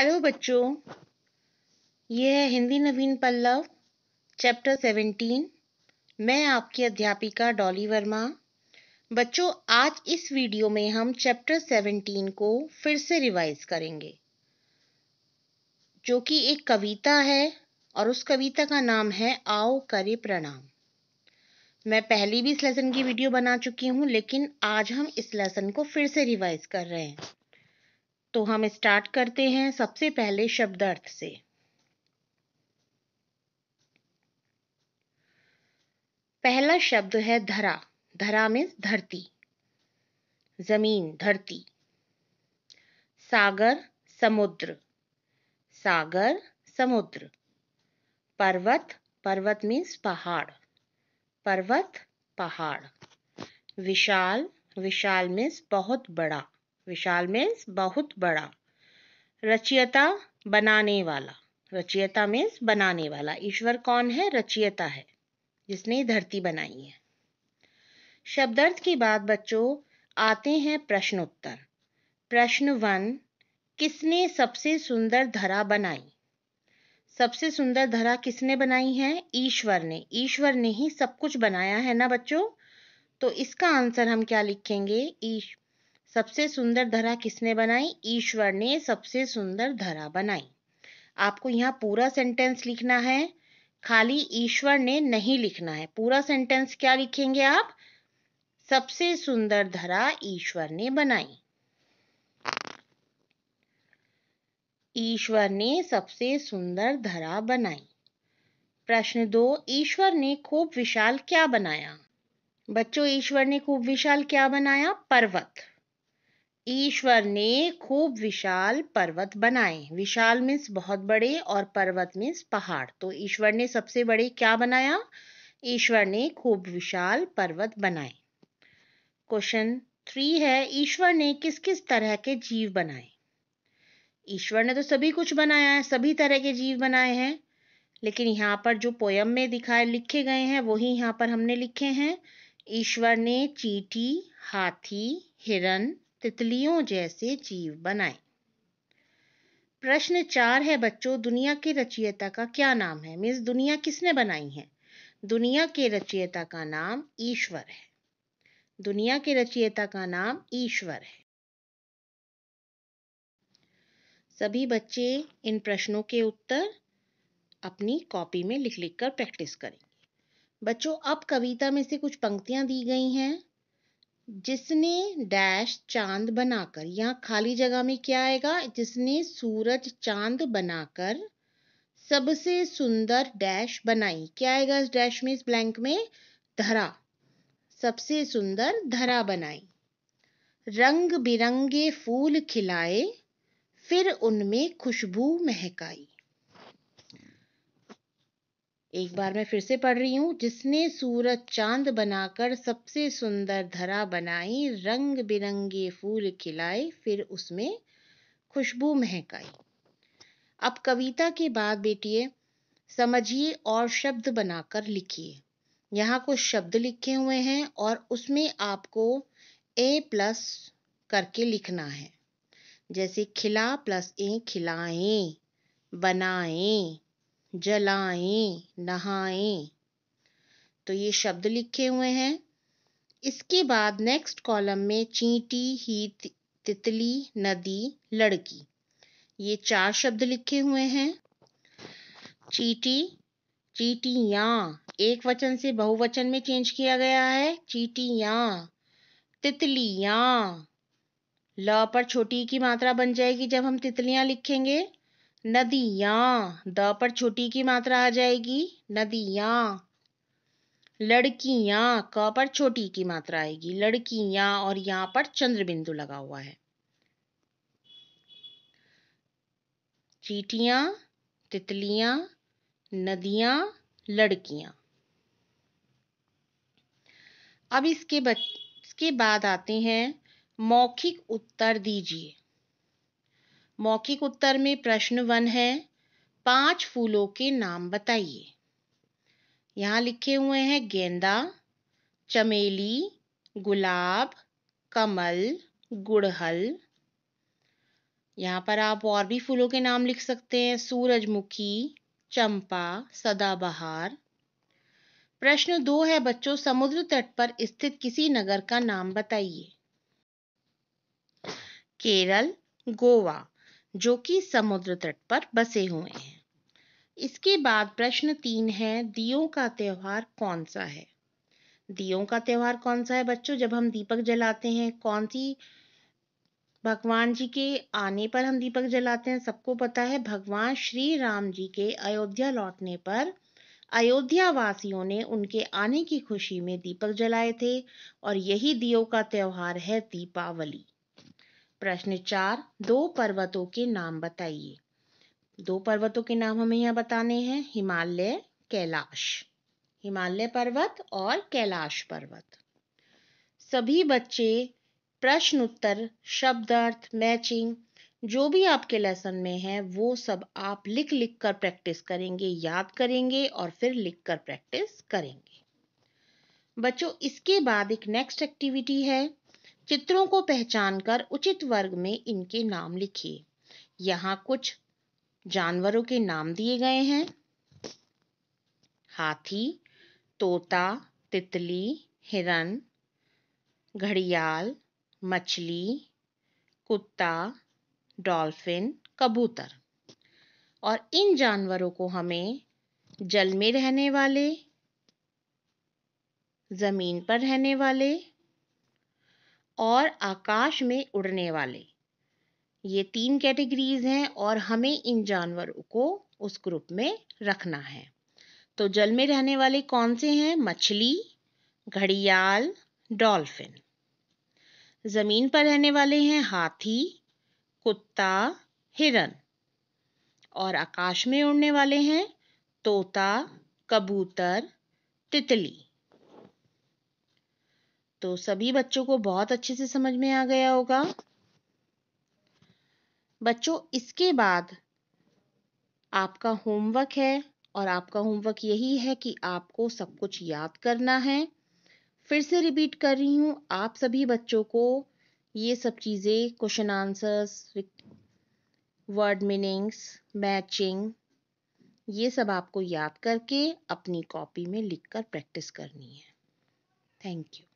Hello बच्चों, ये है हिंदी नवीन पल्लव चैप्टर 17। मैं आपकी अध्यापिका डॉली वर्मा। बच्चों, आज इस वीडियो में हम चैप्टर 17 को फिर से रिवाइज करेंगे, जो कि एक कविता है और उस कविता का नाम है आओ करे प्रणाम। मैं पहले भी इस लेसन की वीडियो बना चुकी हूँ, लेकिन आज हम इस लेसन को फिर से रिवाइज कर रहे हैं। तो हम स्टार्ट करते हैं सबसे पहले शब्दार्थ से। पहला शब्द है धरा। धरा मीन्स धरती, जमीन, धरती। सागर, समुद्र, सागर, समुद्र। पर्वत, पर्वत मीन्स पहाड़, पर्वत, पहाड़। विशाल, विशाल मीन्स बहुत बड़ा, विशाल मीन्स बहुत बड़ा। रचयिता, बनाने वाला, रचयिता मीन्स बनाने वाला। ईश्वर कौन है? रचयिता है, जिसने धरती बनाई है। शब्दार्थ के बाद बच्चों आते हैं प्रश्नोत्तर। प्रश्न 1, किसने सबसे सुंदर धरा बनाई? सबसे सुंदर धरा किसने बनाई है? ईश्वर ने। ईश्वर ने ही सब कुछ बनाया है ना बच्चों। तो इसका आंसर हम क्या लिखेंगे? सबसे सुंदर धरा किसने बनाई? ईश्वर ने सबसे सुंदर धरा बनाई। आपको यहाँ पूरा सेंटेंस लिखना है, खाली ईश्वर ने नहीं लिखना है। पूरा सेंटेंस क्या लिखेंगे आप? सबसे सुंदर धरा ईश्वर ने बनाई। ईश्वर ने सबसे सुंदर धरा बनाई। प्रश्न 2, ईश्वर ने खूब विशाल क्या बनाया? बच्चों, ईश्वर ने खूब विशाल क्या बनाया? पर्वत। ईश्वर ने खूब विशाल पर्वत बनाए। विशाल मीन्स बहुत बड़े और पर्वत मीन्स पहाड़। तो ईश्वर ने सबसे बड़े क्या बनाया? ईश्वर ने खूब विशाल पर्वत बनाए। क्वेश्चन 3 है, ईश्वर ने किस किस तरह के जीव बनाए? ईश्वर ने तो सभी कुछ बनाया है, सभी तरह के जीव बनाए हैं, लेकिन यहाँ पर जो पोयम में लिखे गए हैं वही यहाँ पर हमने लिखे हैं। ईश्वर ने चींटी, हाथी, हिरन, तितलियों जैसे जीव बनाए। प्रश्न 4 है बच्चों, दुनिया के रचयिता का क्या नाम है? मीन्स दुनिया किसने बनाई है? दुनिया के रचयिता का नाम ईश्वर है। दुनिया के रचयिता का नाम ईश्वर है। सभी बच्चे इन प्रश्नों के उत्तर अपनी कॉपी में लिख लिख कर प्रैक्टिस करेंगे। बच्चों, अब कविता में से कुछ पंक्तियां दी गई हैं। जिसने डैश चांद बनाकर, यहाँ खाली जगह में क्या आएगा? जिसने सूरज चांद बनाकर सबसे सुंदर डैश बनाई। क्या आएगा इस डैश में, इस ब्लैंक में? धरा। सबसे सुंदर धरा बनाई। रंग बिरंगे फूल खिलाए, फिर उनमें खुशबू महकाई। एक बार मैं फिर से पढ़ रही हूँ। जिसने सूरज चांद बनाकर सबसे सुंदर धरा बनाई, रंग बिरंगे फूल खिलाए, फिर उसमें खुशबू महकाई। अब कविता के बाद बेटिए समझिए और शब्द बनाकर लिखिए। यहाँ कुछ शब्द लिखे हुए हैं और उसमें आपको A+ करके लिखना है। जैसे खिला प्लस ए, खिलाएं, बनाएं, जलाएं, नहाएं। तो ये शब्द लिखे हुए हैं। इसके बाद नेक्स्ट कॉलम में चींटी, ही, तितली, नदी, लड़की, ये 4 शब्द लिखे हुए हैं। चींटी, चींटियां, एक वचन से बहुवचन में चेंज किया गया है। चींटियां। तितलियां, ल पर छोटी की मात्रा बन जाएगी जब हम तितलियां लिखेंगे। नदियां, द पर छोटी की मात्रा आ जाएगी, नदियां। लड़कियां, क पर छोटी की मात्रा आएगी, लड़कियां, और यहाँ पर चंद्र बिंदु लगा हुआ है। चींटियां, तितलियां, नदियां, लड़कियां। अब इसके बाद आते हैं मौखिक उत्तर दीजिए। मौखिक उत्तर में प्रश्न 1 है, 5 फूलों के नाम बताइए। यहाँ लिखे हुए हैं गेंदा, चमेली, गुलाब, कमल, गुड़हल। यहाँ पर आप और भी फूलों के नाम लिख सकते हैं, सूरजमुखी, चंपा, सदाबहार। प्रश्न 2 है बच्चों, समुद्र तट पर स्थित किसी नगर का नाम बताइए। केरल, गोवा, जो कि समुद्र तट पर बसे हुए हैं। इसके बाद प्रश्न 3 है, दियों का त्योहार कौन सा है? दियों का त्योहार कौन सा है बच्चों? जब हम दीपक जलाते हैं, कौन सी भगवान जी के आने पर हम दीपक जलाते हैं? सबको पता है, भगवान श्री राम जी के अयोध्या लौटने पर अयोध्या वासियों ने उनके आने की खुशी में दीपक जलाए थे और यही दियों का त्योहार है दीपावली। प्रश्न 4, 2 पर्वतों के नाम बताइए। 2 पर्वतों के नाम हमें यहाँ बताने हैं, हिमालय, कैलाश। हिमालय पर्वत और कैलाश पर्वत। सभी बच्चे प्रश्न उत्तर, शब्द अर्थ, मैचिंग जो भी आपके लेसन में है वो सब आप लिख लिख कर प्रैक्टिस करेंगे, याद करेंगे और फिर लिख कर प्रैक्टिस करेंगे। बच्चों इसके बाद एक नेक्स्ट एक्टिविटी है, चित्रों को पहचानकर उचित वर्ग में इनके नाम लिखिए। यहाँ कुछ जानवरों के नाम दिए गए हैं, हाथी, तोता, तितली, हिरन, घड़ियाल, मछली, कुत्ता, डॉल्फिन, कबूतर। और इन जानवरों को हमें जल में रहने वाले, जमीन पर रहने वाले और आकाश में उड़ने वाले, ये 3 कैटेगरीज हैं और हमें इन जानवरों को उस ग्रुप में रखना है। तो जल में रहने वाले कौन से हैं? मछली, घड़ियाल, डॉल्फिन। जमीन पर रहने वाले हैं हाथी, कुत्ता, हिरन। और आकाश में उड़ने वाले हैं तोता, कबूतर, तितली। तो सभी बच्चों को बहुत अच्छे से समझ में आ गया होगा। बच्चों इसके बाद आपका होमवर्क है और आपका होमवर्क यही है कि आपको सब कुछ याद करना है। फिर से रिपीट कर रही हूँ, आप सभी बच्चों को ये सब चीज़ें, question answers, word meanings, matching, ये सब आपको याद करके अपनी कॉपी में लिखकर प्रैक्टिस करनी है। Thank you.